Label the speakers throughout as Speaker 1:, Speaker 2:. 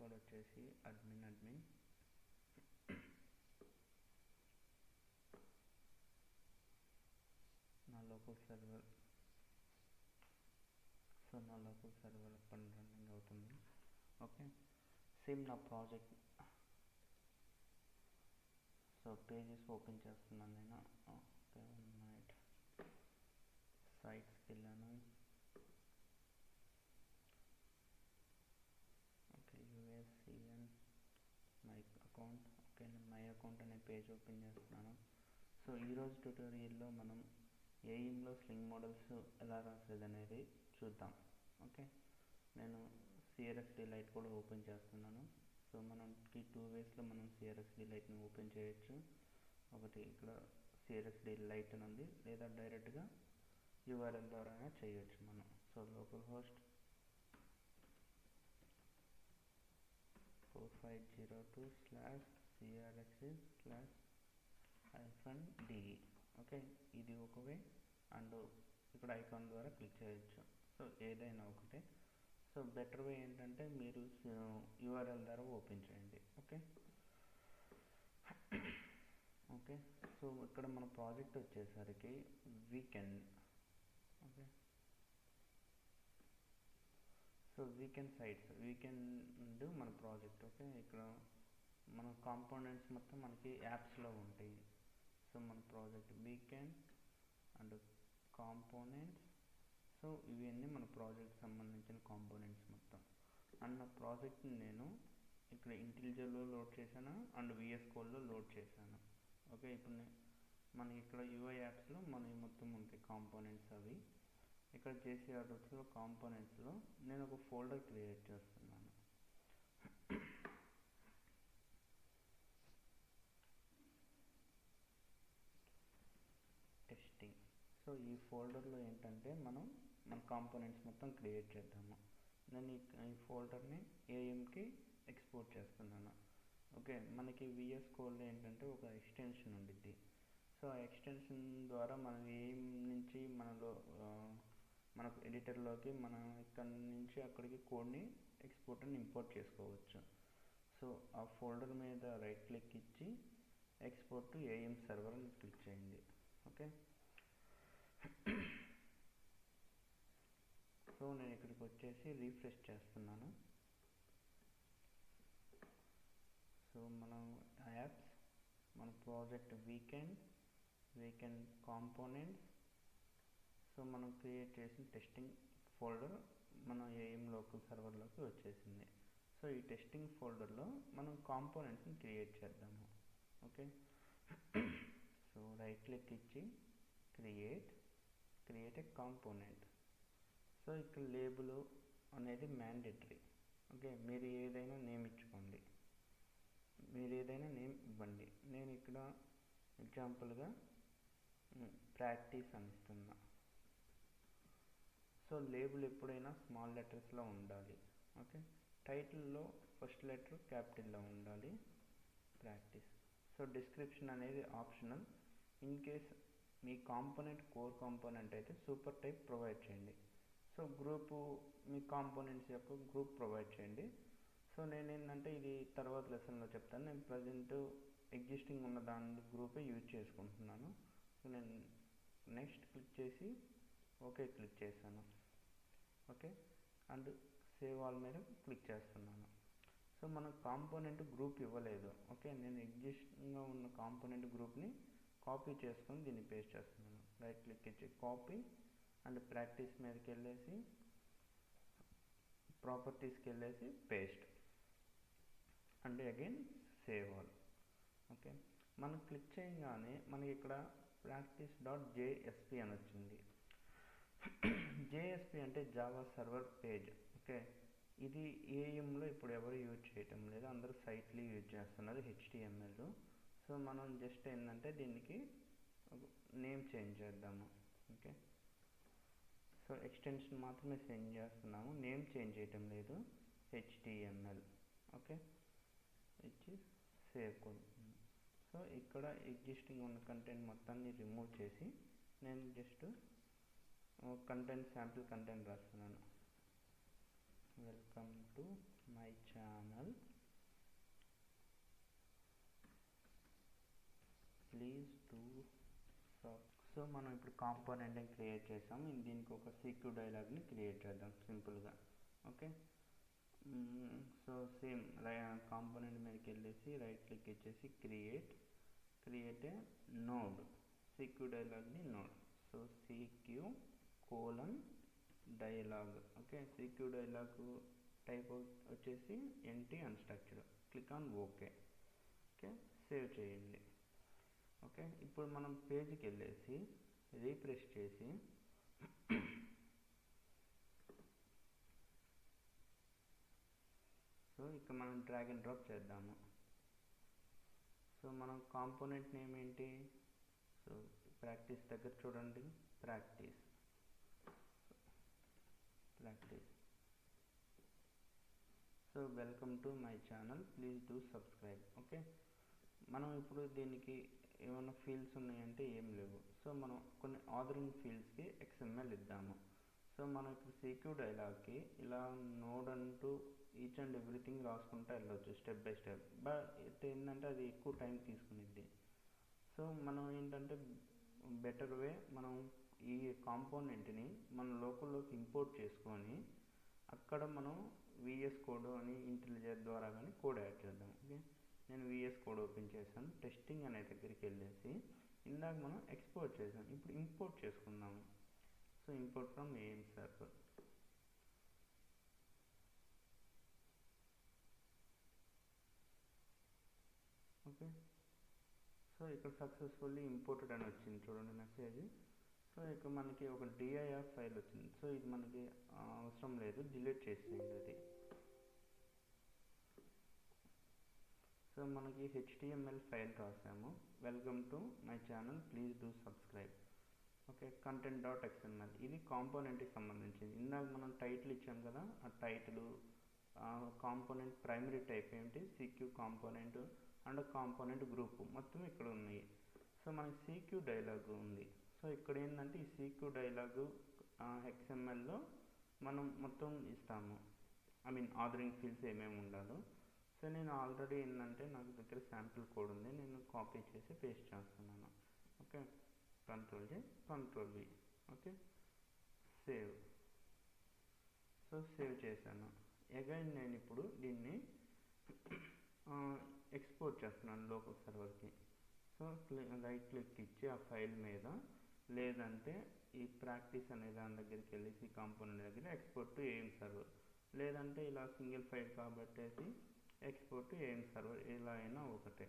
Speaker 1: Password వచ్చేసి admin నా local server. So నా లోకల్ సర్వర్ పని రన్నింగ్ అవుతుంది. ఓకే, సేమ్ నా ప్రాజెక్ట్. సో పేజెస్ ఓపెన్ చేస్తున్నాను నేను. Okay, 1 minute. సైట్స్కి వెళ్ళాను. ఓకే, యూఎస్సిఎన్ మై అకౌంట్. ఓకే, నేను మై అకౌంట్ అనే పేజ్ ఓపెన్ చేస్తున్నాను. సో ఈరోజు ట్యూటోరియల్లో మనం ఏఈఎంలో స్లింగ్ మోడల్స్ ఎలా రాసేది అనేది చూద్దాం. ఓకే, నేను సిఆర్ఎస్డి లైట్ కూడా ఓపెన్ చేస్తున్నాను. సో మనకి 2 వేస్లో మనం సిఆర్ఎస్డి లైట్ని ఓపెన్ చేయొచ్చు. ఒకటి ఇక్కడ సిఆర్ఎస్డి లైట్ అని ఉంది, లేదా డైరెక్ట్గా యూఆర్ఎల్ ద్వారా చేయొచ్చు మనం. So local host 4502/crxc/-de. Okay, ఇది ఒక వే. అండ్ ఇక్కడ ఐకాన్ ద్వారా క్లిక్ చేయొచ్చు. సో ఏదైనా ఒకటే. సో బెటర్ వే ఏంటంటే మీరు యూఆర్ఎల్ ద్వారా ఓపెన్ చేయండి. ఓకే ఓకే సో ఇక్కడ మన ప్రాజెక్ట్ వచ్చేసరికి వీకెండ్. ఓకే, సో వీకెండ్ మన ప్రాజెక్ట్. ఓకే, ఇక్కడ మన కాంపోనెంట్స్ మొత్తం మనకి యాప్స్లో ఉంటాయి. సో మన project weekend and components. So ఇవన్నీ మన ప్రాజెక్ట్ సంబంధించిన కాంపోనెంట్స్ మొత్తం. అండ్ నా ప్రాజెక్ట్ని నేను ఇక్కడ ఇంటెలిజెలో లోడ్ చేశాను అండ్ విఎస్ కోడ్లో లోడ్ చేశాను. ఓకే, ఇప్పుడు మనకి ఇక్కడ యూఐ యాప్స్లో మనకి మొత్తం ఉంటాయి కాంపోనెంట్స్. అవి ఇక్కడ జేసీ ఆర్డర్స్లో కాంపోనెంట్స్లో నేను ఒక ఫోల్డర్ క్రియేట్ చేస్తున్నాను. టెస్టింగ్. సో ఈ ఫోల్డర్లో ఏంటంటే మన కాంపోనెంట్స్ మొత్తం క్రియేట్ చేద్దాము. నేను ఈ ఫోల్డర్ని ఏఎంకి ఎక్స్పోర్ట్ చేస్తున్నాను. ఓకే, మనకి విఎస్ కోడ్లో ఏంటంటే ఒక ఎక్స్టెన్షన్ ఉండిద్ది. సో ఆ ఎక్స్టెన్షన్ ద్వారా మనం ఏఎం నుంచి మనకు ఎడిటర్లోకి మనం ఇక్కడ నుంచి అక్కడికి కోడ్ని ఎక్స్పోర్ట్ అని ఇంపోర్ట్ చేసుకోవచ్చు. సో ఆ ఫోల్డర్ మీద రైట్ క్లిక్ ఇచ్చి ఎక్స్పోర్ట్ టు ఏఎం సర్వర్ అని క్లిక్ చేయండి. ఓకే, సో నేను ఇక్కడికి వచ్చేసి రీఫ్రెష్ చేస్తున్నాను. సో మనం యాప్స్, మన ప్రాజెక్ట్ వీకెండ్ కాంపోనెంట్స్. సో మనం క్రియేట్ చేసిన టెస్టింగ్ ఫోల్డర్ మన ఏఎం లోకల్ సర్వర్లోకి వచ్చేసింది. సో ఈ టెస్టింగ్ ఫోల్డర్లో మనం కాంపోనెంట్స్ని క్రియేట్ చేద్దాము. ఓకే, సో రైట్ క్లిక్ ఇచ్చి క్రియేట్ ఏ కాంపోనెంట్. సో ఇక్కడ లేబుల్ అనేది మ్యాండేటరీ. ఓకే, మీరు ఏదైనా నేమ్ ఇచ్చుకోండి, మీరు ఏదైనా నేమ్ ఇవ్వండి. నేను ఇక్కడ ఎగ్జాంపుల్గా ప్రాక్టీస్ అని ఇస్తున్నా. సో లేబుల్ ఎప్పుడైనా స్మాల్ లెటర్స్లో ఉండాలి. ఓకే, టైటిల్లో ఫస్ట్ లెటర్ క్యాపిటల్లో ఉండాలి, ప్రాక్టీస్. సో డిస్క్రిప్షన్ అనేది optional. In case me component core component అయితే సూపర్ టైప్ ప్రొవైడ్ చేయండి. సో గ్రూపు మీ కాంపోనెంట్స్ యొక్క గ్రూప్ ప్రొవైడ్ చేయండి. సో నేను ఏంటంటే ఇది తర్వాత లెసన్లో చెప్తాను. నేను ప్రజెంట్ ఎగ్జిస్టింగ్ ఉన్న దాని గ్రూపే యూజ్ చేసుకుంటున్నాను. సో నేను నెక్స్ట్ క్లిక్ చేసి ఓకే క్లిక్ చేశాను. ఓకే, అండ్ సేవ్ ఆల్ మీద క్లిక్ చేస్తున్నాను. సో మన కాంపోనెంట్ గ్రూప్ ఇవ్వలేదు. ఓకే, నేను ఎగ్జిస్టింగ్గా ఉన్న కాంపోనెంట్ గ్రూప్ని కాపీ చేసుకొని దీన్ని పేస్ట్ చేస్తున్నాను. రైట్ క్లిక్ ఇచ్చి కాపీ అండ్ ప్రాక్టీస్ మీదకి వెళ్ళేసి ప్రాపర్టీస్కి వెళ్ళేసి paste and again save all. Okay, మనం క్లిక్ చేయగానే మనకి ఇక్కడ practice.jsp అని వచ్చింది. JSP అంటే జావా సర్వర్ పేజ్. ఓకే, ఇది ఏఎంలో ఇప్పుడు ఎవరు యూజ్ చేయటం లేదు, అందరూ సైట్లు యూజ్ చేస్తున్నారు HTML. సో మనం జస్ట్ ఏంటంటే దీనికి నేమ్ చేంజ్ చేద్దాము. ఓకే, సో ఎక్స్టెన్షన్ మాత్రమే చేంజ్ చేస్తున్నాము, నేమ్ చేంజ్ చేయటం లేదు, HTML. ఓకే, ఇచ్చి సేవ్ కోడ్. సో ఇక్కడ ఎగ్జిస్టింగ్ ఉన్న కంటెంట్ మొత్తాన్ని రిమూవ్ చేసి నేను జస్ట్ కంటెంట్ శాంపిల్ కంటెంట్ రాస్తున్నాను. Welcome to my channel please do sub. So మనం ఇప్పుడు కాంపోనెంట్ని క్రియేట్ చేసాం. దీనికి ఒక సీక్యూ డైలాగ్ని క్రియేట్ చేద్దాం సింపుల్గా. ఓకే, సో సేమ్ కాంపోనెంట్ మీదకి వెళ్ళేసి రైట్ క్లిక్ ఇచ్చేసి క్రియేట్ ఏ నోడ్, సీక్యూ డైలాగ్ని node. So CQ colon dialog. Okay, CQ dialog type వచ్చేసి NT unstructured. Click on okay. Okay, save చేయండి. ఓకే, ఇప్పుడు మనం పేజ్కి వెళ్ళేసి రీఫ్రెష్ చేసి సో ఇక్కడ మనం డ్రాగ్ అండ్ డ్రాప్ చేద్దాము. సో మనం కాంపోనెంట్ నేమ్ ఏంటి? సో ప్రాక్టీస్ దగ్గర చూడండి, practice. So welcome to my channel, please do subscribe. Okay, మనం ఇప్పుడు దీనికి ఏమైనా ఫీల్డ్స్ ఉన్నాయంటే ఏం లేవు. సో మనం కొన్ని ఆర్డరింగ్ ఫీల్డ్స్కి XML ఇద్దాము. సో మనం ఇప్పుడు సీక్యూ డైలాగ్కి ఇలా నోడ్ అంటూ ఈచ్ అండ్ ఎవ్రీథింగ్ రాసుకుంటూ వెళ్ళొచ్చు స్టెప్ బై స్టెప్. బట్ ఏంటంటే అది ఎక్కువ టైం తీసుకునిద్ది. సో మనం ఏంటంటే బెటర్ వే, మనం ఈ కాంపోనెంట్ని మన లోకల్లోకి ఇంపోర్ట్ చేసుకొని అక్కడ మనం VS కోడ్ అని ఇంటెలిజెంట్ ద్వారా కానీ కోడ్ యాడ్ చేద్దాం. ఓకే, నేను VS కోడ్ ఓపెన్ చేశాను. టెస్టింగ్ అనే దగ్గరికి వెళ్ళేసి ఇందాక మనం ఎక్స్పోర్ట్ చేసాం, ఇప్పుడు ఇంపోర్ట్ చేసుకుందాము. So import from AIM server. Okay, so ఇక్కడ సక్సెస్ఫుల్లీ ఇంపోర్టెడ్ అని వచ్చింది చూడండి మెసేజ్. సో ఇక్కడ మనకి ఒక dir ఫైల్ వచ్చింది. సో ఇది మనకి అవసరం లేదు, డిలీట్ చేసేయండి అది. సో మనకి HTML ఫైల్ రాసాము, welcome to my channel please do subscribe. Okay, content.xml ఇది కాంపోనెంట్కి సంబంధించింది. ఇందాక మనం టైటిల్ ఇచ్చాం కదా, ఆ టైటిల్ కాంపోనెంట్ ప్రైమరీ టైప్ ఏంటి CQ component and component group మొత్తం ఇక్కడ ఉన్నాయి. సో మనకి సీక్యూ డైలాగ్ ఉంది. సో ఇక్కడ ఏంటంటే ఈ సీక్యూ డైలాగ్ XMLలో మనం మొత్తం ఇస్తాము, ఆర్డరింగ్ ఫీల్డ్స్ ఏమేమి ఉండాలో. సో నేను ఆల్రెడీ ఏంటంటే నాకు దగ్గర శాంపిల్ కోడ్ ఉంది, నేను కాపీ చేసి పేస్ట్ చేస్తున్నాను. Okay, Ctrl+J Ctrl+V. Okay, save. So save చేశాను. అగైన్ నేను ఇప్పుడు దీన్ని ఎక్స్పోర్ట్ చేస్తున్నాను లోకల్ సర్వర్కి. సో రైట్ క్లిక్ ఇచ్చి ఆ ఫైల్ మీద, లేదంటే ఈ ప్రాక్టీస్ అనే దాని దగ్గరికి వెళ్ళేసి కాంపోనెంట్ దగ్గర ఎక్స్పోర్ట్ టు AIM సర్వర్, లేదంటే ఇలా సింగిల్ ఫైల్ కాబట్టేసి ఎక్స్పోర్ట్ టు AIM సర్వర్, ఇలా అయినా ఒకటే.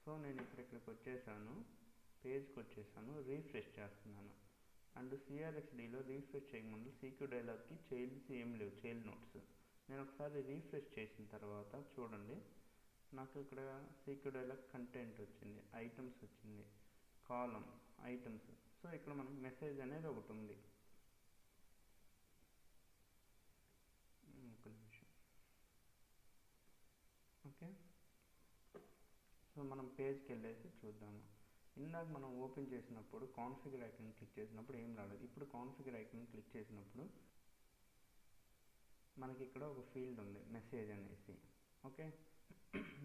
Speaker 1: సో నేను ఇక్కడికి వచ్చేసాను, పేజ్కి వచ్చేసాను, రీఫ్రెష్ చేస్తున్నాను. అండ్ CRXDలో రీఫ్రెష్ చేయకముందు సీక్యూ డైలాగ్కి చైల్డ్స్ ఏం లేవు, చైల్డ్ నోట్స్. నేను ఒకసారి రీఫ్రెష్ చేసిన తర్వాత చూడండి, నాకు ఇక్కడ సీక్యూ డైలాగ్ కంటెంట్ వచ్చింది, ఐటమ్స్ వచ్చింది, కాలం ఐటమ్స్. సో ఇక్కడ మనకి మెసేజ్ అనేది ఒకటి ఉంది. ఒక నిమిషం. ఓకే, సో మనం పేజ్కి వెళ్ళేసి చూద్దాము. ఇందాక మనం ఓపెన్ చేసినప్పుడు కాన్ఫిగర్ ఐకాన్ క్లిక్ చేసినప్పుడు ఏం రాలేదు. ఇప్పుడు కాన్ఫిగర్ ఐకాన్ క్లిక్ చేసినప్పుడు మనకి ఇక్కడ ఒక ఫీల్డ్ ఉంది మెసేజ్ అనేసి. ఓకే,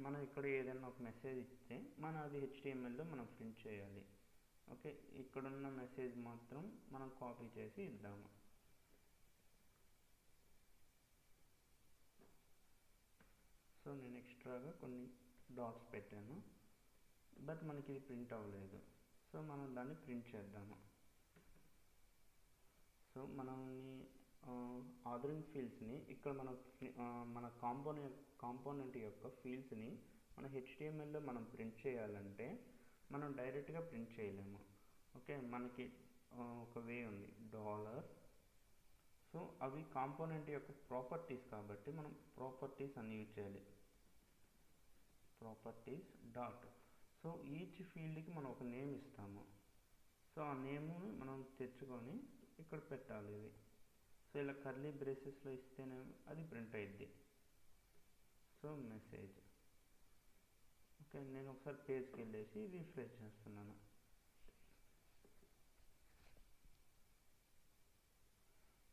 Speaker 1: మనం ఇక్కడ ఏదైనా ఒక మెసేజ్ ఇస్తే మనం అది HTMLలో మనం ప్రింట్ చేయాలి. ఓకే, ఇక్కడున్న మెసేజ్ మాత్రం మనం కాపీ చేసి ఇద్దాము. సో నేను ఎక్స్ట్రాగా కొన్ని డాట్స్ పెట్టాను, బట్ మనకి ఇది ప్రింట్ అవ్వలేదు. సో మనం దాన్ని ప్రింట్ చేద్దాము. సో మనల్ని ఆర్డరింగ్ ఫీల్డ్స్ని ఇక్కడ మన కాంపోనెంట్ యొక్క ఫీల్డ్స్ని మన HTMLలో మనం ప్రింట్ చేయాలంటే మనం డైరెక్ట్గా ప్రింట్ చేయలేము. ఓకే, మనకి ఒక వే ఉంది, $. సో అవి కాంపోనెంట్ యొక్క ప్రాపర్టీస్ కాబట్టి మనం ప్రాపర్టీస్ అని యూజ్ చేయాలి, ప్రాపర్టీస్ డాట్. సో ఈచ్ ఫీల్డ్కి మనం ఒక నేమ్ ఇస్తాము. సో ఆ నేమ్ని మనం తెచ్చుకొని ఇక్కడ పెట్టాలి ఇది. సో ఇలా కర్లీ బ్రేసెస్లో ఇస్తేనే అది ప్రింట్ అయ్యిద్ది. So message. ఓకే, నేను ఒకసారి పేజ్కి వెళ్ళేసి రీఫ్రెష్ చేస్తున్నాను.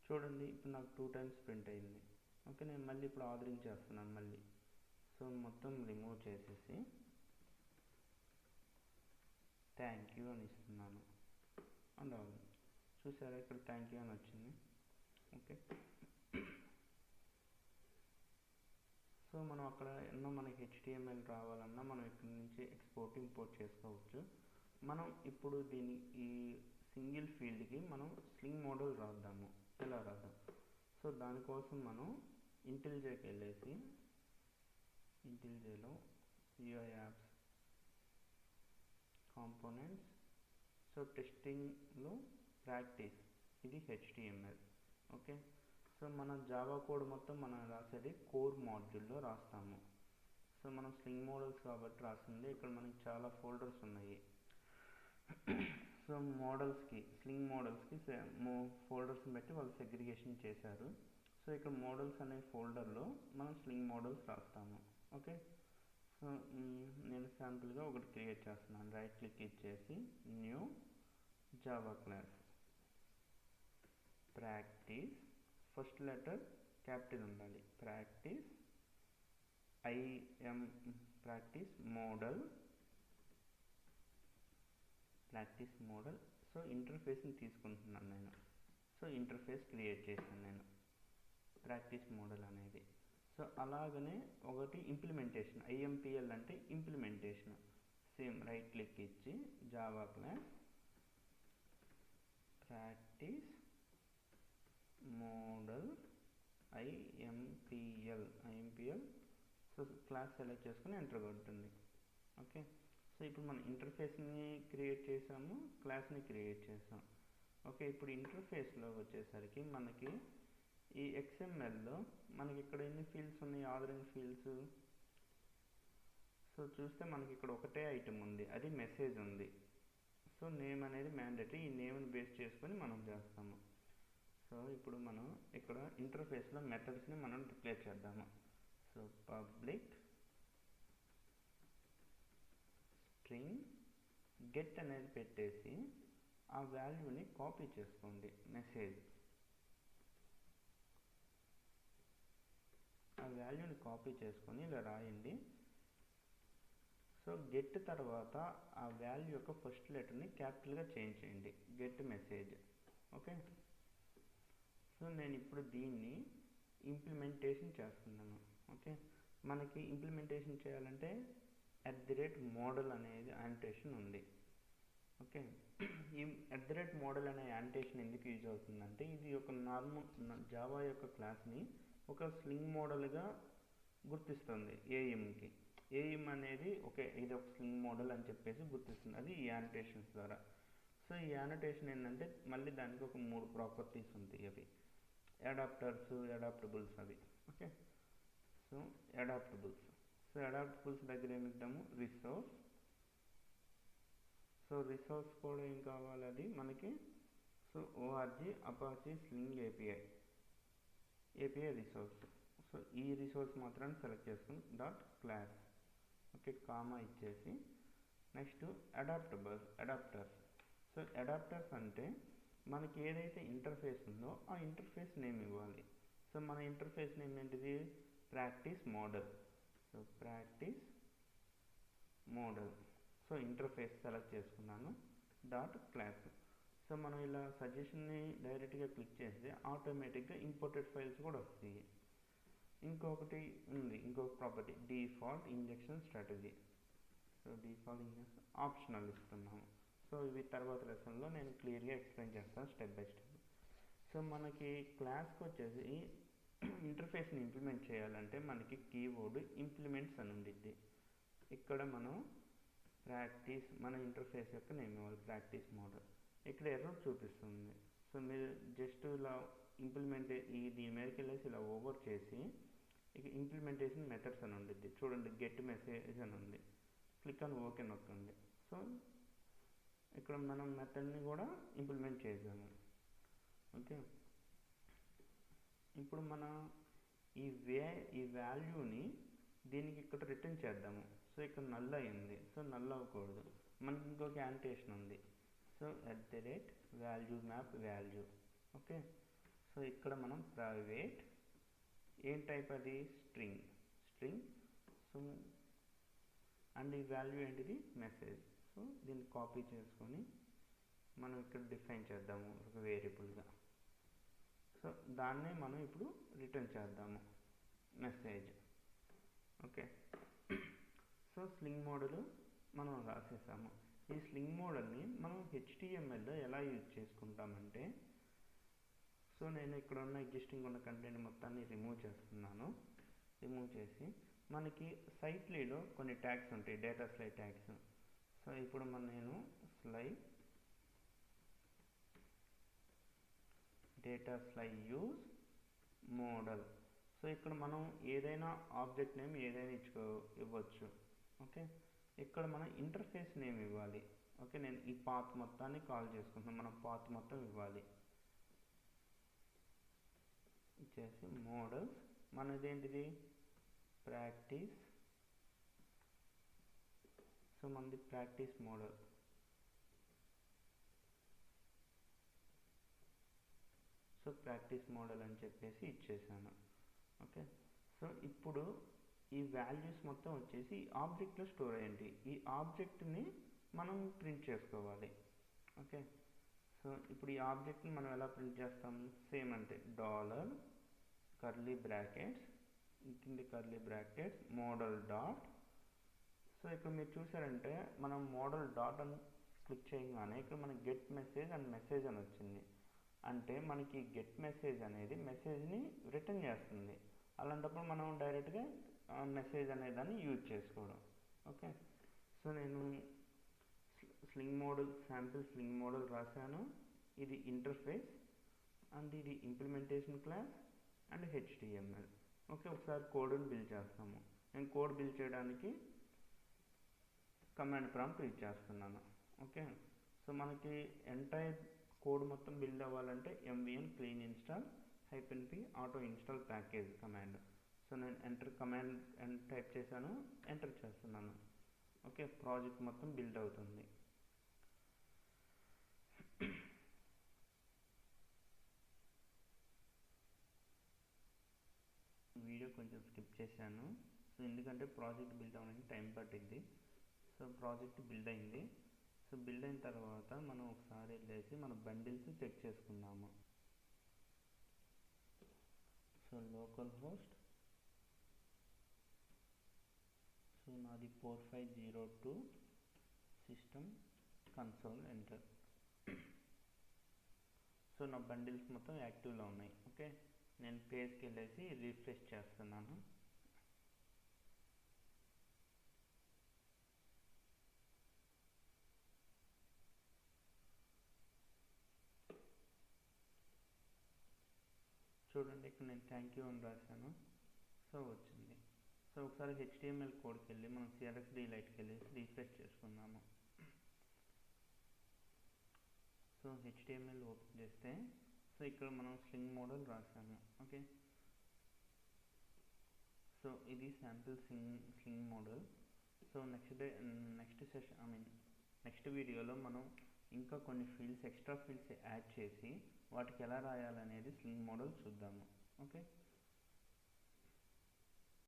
Speaker 1: చూడండి, ఇప్పుడు నాకు 2 times ప్రింట్ అయింది. ఓకే, నేను మళ్ళీ ఇప్పుడు ఆర్డరింగ్ చేస్తున్నాను మళ్ళీ. సో మొత్తం రిమూవ్ చేసేసి థ్యాంక్ యూ అని ఇస్తున్నాను అండ్ ఆల్. చూసారా ఇక్కడ థ్యాంక్ యూ అని వచ్చింది. ఓకే, సో మనం అక్కడ ఎన్నో మనకి HTML రావాలన్నా మనం ఇక్కడ నుంచి ఎక్స్పోర్ట్ ఇంపోర్ట్ చేసుకోవచ్చు. మనం ఇప్పుడు ఈ సింగిల్ ఫీల్డ్కి మనం స్ట్రింగ్ మోడల్ రాద్దాము. ఎలా రాద్దాం? సో దానికోసం మనం ఇంటెలిజేకి వెళ్ళేసి ఇంటెలిజేలో UI apps కాంపోనెంట్స్, సో టెస్టింగ్లో ప్రాక్టీస్, ఇది HTML. ఓకే, సో మన జావా కోడ్ మొత్తం మనం రాసేది కోర్ మాడ్యూల్లో రాస్తాము. సో మనం స్ట్రింగ్ మోడల్స్ కాబట్టి రాసింది. ఇక్కడ మనకి చాలా ఫోల్డర్స్ ఉన్నాయి. సో స్ట్రింగ్ మోడల్స్కి ఫోల్డర్స్ని బట్టి వాళ్ళు సెగ్రిగేషన్ చేశారు. సో ఇక్కడ మోడల్స్ అనే ఫోల్డర్లో మనం స్ట్రింగ్ మోడల్స్ రాస్తాము. ఓకే, సో నేను శాంపుల్గా ఒకటి క్రియేట్ చేస్తున్నాను. రైట్ క్లిక్ ఇచ్చేసి new Java class practice, first letter capital ఉండాలి, ప్రాక్టీస్ ప్రాక్టీస్ మోడల్. సో ఇంటర్ఫేస్ని తీసుకుంటున్నాను నేను. సో ఇంటర్ఫేస్ క్రియేట్ చేశాను నేను ప్రాక్టీస్ మోడల్ అనేది. సో అలాగనే ఒకటి ఇంప్లిమెంటేషన్, IMPL అంటే ఇంప్లిమెంటేషన్. సేమ్ రైట్ క్లిక్ ఇచ్చి Java class practice model IMPL. So class select చేసుకుని ఎంటర్ కొడుతుంది. ఓకే, సో ఇప్పుడు మనం ఇంటర్ఫేస్ని క్రియేట్ చేసాము, క్లాస్ని క్రియేట్ చేసాం. ఓకే, ఇప్పుడు ఇంటర్ఫేస్లో వచ్చేసరికి మనకి ఈ XMLలో మనకి ఇక్కడ ఎన్ని ఫీల్డ్స్ ఉన్నాయి? Ordering fields. సో చూస్తే మనకి ఇక్కడ ఒకటే ఐటమ్ ఉంది, అది మెసేజ్ ఉంది. సో నేమ్ అనేది మ్యాండేటరీ. ఈ నేమ్ని బేస్ చేసుకొని మనం చేస్తాము. సో ఇప్పుడు మనం ఇక్కడ ఇంటర్ఫేస్లో మెథడ్స్ని మనం డిక్లేర్ చేద్దాము. సో పబ్లిక్ స్ట్రింగ్ గెట్ అనేది పెట్టేసి ఆ వాల్యూని కాపీ చేసుకోండి. మెసేజ్ ఆ వాల్యూని కాపీ చేసుకొని ఇలా రాయండి. సో గెట్ తర్వాత ఆ వాల్యూ యొక్క ఫస్ట్ లెటర్ని క్యాపిటల్గా చేంజ్ చేయండి, గెట్ మెసేజ్. ఓకే, సో నేను ఇప్పుడు దీన్ని ఇంప్లిమెంటేషన్ చేస్తున్నాను. ఓకే, మనకి ఇంప్లిమెంటేషన్ చేయాలంటే @model అనేది యాంటేషన్ ఉంది. ఓకే, ఈ @model అనే యాంటేషన్ ఎందుకు యూజ్ అవుతుందంటే ఇది ఒక నార్మల్ జావా యొక్క క్లాస్ని ఒక స్ట్రింగ్ మోడల్గా గుర్తిస్తుంది. ఏఎం అనేది ఇది ఒక స్ట్రింగ్ మోడల్ అని చెప్పేసి గుర్తిస్తుంది, అది ఈ యాంటేషన్స్ ద్వారా. సో ఈ యాంటేషన్ ఏంటంటే మళ్ళీ దానికి ఒక 3 ప్రాపర్టీస్ ఉంటాయి. అవి అడాప్టబుల్స్ అవి. ఓకే, సో అడాప్టబుల్స్ దగ్గర ఏమిద్దాము? రిసోర్స్. సో రిసోర్స్ కూడా ఏం కావాలి? అది మనకి so org apache sling API resource. So ఈ రిసోర్స్ మాత్రాన్ని సెలెక్ట్ చేసుకుని .class. ఓకే, కామా ఇచ్చేసి నెక్స్ట్ అడాప్టర్స్. సో అడాప్టర్స్ అంటే మనకి ఏదైతే ఇంటర్ఫేస్ ఉందో ఆ ఇంటర్ఫేస్ నేమ్ ఇవ్వాలి. సో మన ఇంటర్ఫేస్ నేమ్ ఏంటిది? Practice model. So practice model. So interface select చేసుకున్నాను. .class. సో మనం ఇలా సజెషన్ని డైరెక్ట్గా క్లిక్ చేస్తే ఆటోమేటిక్గా ఇంపోర్టెడ్ ఫైల్స్ కూడా వస్తాయి. ఇంకొకటి ఉంది, ఇంకొక property default injection strategy. So default injection optional ఇస్తున్నాము. సో ఇవి తర్వాత లెసన్లో నేను క్లియర్గా ఎక్స్ప్లెయిన్ చేస్తాను స్టెప్ బై స్టెప్. సో మనకి క్లాస్కి వచ్చేసి ఇంటర్ఫేస్ని ఇంప్లిమెంట్ చేయాలంటే మనకి కీవర్డ్ ఇంప్లిమెంట్స్ అని ఉండిద్ది. ఇక్కడ మనం ప్రాక్టీస్ మన ఇంటర్ఫేస్ యొక్క నేమ్ ఇవ్వాలి, ప్రాక్టీస్ మోడల్. ఇక్కడ ఎర్రర్ చూపిస్తుంది. సో మీరు జస్ట్ ఇలా దీని మీదకి వెళ్ళేసి ఇలా ఓవర్ చేసి ఇక ఇంప్లిమెంటేషన్ మెథడ్స్ అని ఉండిద్ది. చూడండి, గెట్ మెసేజ్ అని ఉంది. క్లిక్ అని ఓకే నొక్కండి. సో ఇక్కడ మనం మెథడ్ని కూడా ఇంప్లిమెంట్ చేసాము. ఓకే, ఇప్పుడు మనం ఈ వాల్యూని దీనికి ఇక్కడ రిటర్న్ చేద్దాము. సో ఇక్కడ నల్ అయింది. సో నల్ అవ్వకూడదు. మనకి ఇంకొక యాంటేషన్ ఉంది. So @value map value. Okay, so ఇక్కడ మనం ప్రైవేట్ ఏం టైప్ అది? స్ట్రింగ్. సో అండ్ ఈ వాల్యూ ఏంటిది? మెసేజ్. సో దీన్ని కాపీ చేసుకొని మనం ఇక్కడ డిఫైన్ చేద్దాము ఒక వేరియబుల్గా. సో దాన్నే మనం ఇప్పుడు రిటర్న్ చేద్దాము, message. Okay. So sling model మనం రాసేసాము. ఈ స్లింగ్ మోడల్ని మనం HTMLలో ఎలా యూజ్ చేసుకుంటామంటే, సో నేను ఇక్కడ ఉన్న ఎగ్జిస్టింగ్ ఉన్న కంటెంట్ మొత్తాన్ని రిమూవ్ చేస్తున్నాను. రిమూవ్ చేసి మనకి సైట్లీలో కొన్ని ట్యాగ్స్ ఉంటాయి, డేటా స్లైడ్ ట్యాగ్స్. సో ఇప్పుడు నేను slide data slide use model. So ఇక్కడ మనం ఏదైనా ఆబ్జెక్ట్ నేమ్ ఏదైనా ఇవ్వచ్చు. ఓకే. ఇక్కడ మనం ఇంటర్ఫేస్ నేమ్ ఇవ్వాలి. ఓకే. నేను ఈ పాత్ మొత్తాన్ని కాల్ చేసుకుంటున్నాను, మనం పాత్ మొత్తం ఇవ్వాలి. ఇచ్చేసి మోడల్స్, మనదేంటిది? ప్రాక్టీస్. సో మనది practice model. So practice model అని చెప్పేసి ఇచ్చేసాను. ఓకే. సో ఇప్పుడు ఈ వాల్యూస్ మొత్తం వచ్చేసి ఈ ఆబ్జెక్ట్లో స్టోర్ అయ్యింది. ఈ ఆబ్జెక్ట్ని మనం ప్రింట్ చేసుకోవాలి. ఓకే. సో ఇప్పుడు ఈ ఆబ్జెక్ట్ని మనం ఎలా ప్రింట్ చేస్తాం? సేమ్ అంటే డాలర్ కర్లీ బ్రాకెట్స్, కింది curly brackets, model dot. So ఇక్కడ మీరు చూసారంటే మనం మోడల్ డాట్ అని క్లిక్ చేయగానే ఇక్కడ మనకి గెట్ మెసేజ్ అండ్ మెసేజ్ అని వచ్చింది. అంటే మనకి గెట్ మెసేజ్ అనేది మెసేజ్ని రిటర్న్ చేస్తుంది. అలాంటప్పుడు మనం డైరెక్ట్గా మెసేజ్ అనే దాన్ని యూజ్ చేసుకోవడం. ఓకే. సో నేను sling model, sample sling model రాశాను. ఇది ఇంటర్ఫేస్ అండ్ ఇది implementation class and HTML. Okay. ఒకసారి కోడ్ని బిల్డ్ చేస్తాము. నేను కోడ్ బిల్డ్ చేయడానికి కమాండ్ ప్రాంప్ట్ యూజ్ చేస్తున్నాను. ఓకే. సో మనకి ఎంటైర్ కోడ్ మొత్తం బిల్డ్ అవ్వాలంటే mvn clean install -p auto install package command. So నేను ఎంటర్ కమాండ్ టైప్ చేశాను, ఎంటర్ చేస్తున్నాను. ఓకే. ప్రాజెక్ట్ మొత్తం బిల్డ్ అవుతుంది. వీడియో కొంచెం స్కిప్ చేశాను. సో ఎందుకంటే ప్రాజెక్ట్ బిల్డ్ అవ్వడానికి టైం పట్టింది. సో ప్రాజెక్ట్ బిల్డ్ అయింది. సో బిల్డ్ అయిన తర్వాత మనం ఒకసారి వెళ్ళేసి మన బండిల్స్ చెక్ చేసుకుందాము. సో లోకల్ హోస్ట్, సో నాది 4502 సిస్టమ్ కన్సోల్, ఎంటర్. సో నా బండిల్స్ మొత్తం యాక్టివ్లో ఉన్నాయి. ఓకే. నేను పేజ్కి వెళ్ళేసి రిఫ్రెష్ చేస్తున్నాను. చూడండి ఇక్కడ నేను థ్యాంక్ యూ అని రాశాను. సో వచ్చింది. సో ఒకసారి HTML కోడ్కి వెళ్ళి మనం CLSD లైట్కి వెళ్ళేసి రిఫ్రెష్ చేసుకుందాము. సో HTML ఓపెన్ చేస్తే సో ఇక్కడ మనం స్లింగ్ మోడల్ రాసాము. ఓకే. సో ఇది sample sling model. So next వీడియోలో మనం ఇంకా కొన్ని ఫీల్డ్స్, ఎక్స్ట్రా ఫీల్డ్స్ యాడ్ చేసి వాటికి ఎలా రాయాలనేది స్లింగ్ మోడల్ చూద్దాము. ఓకే.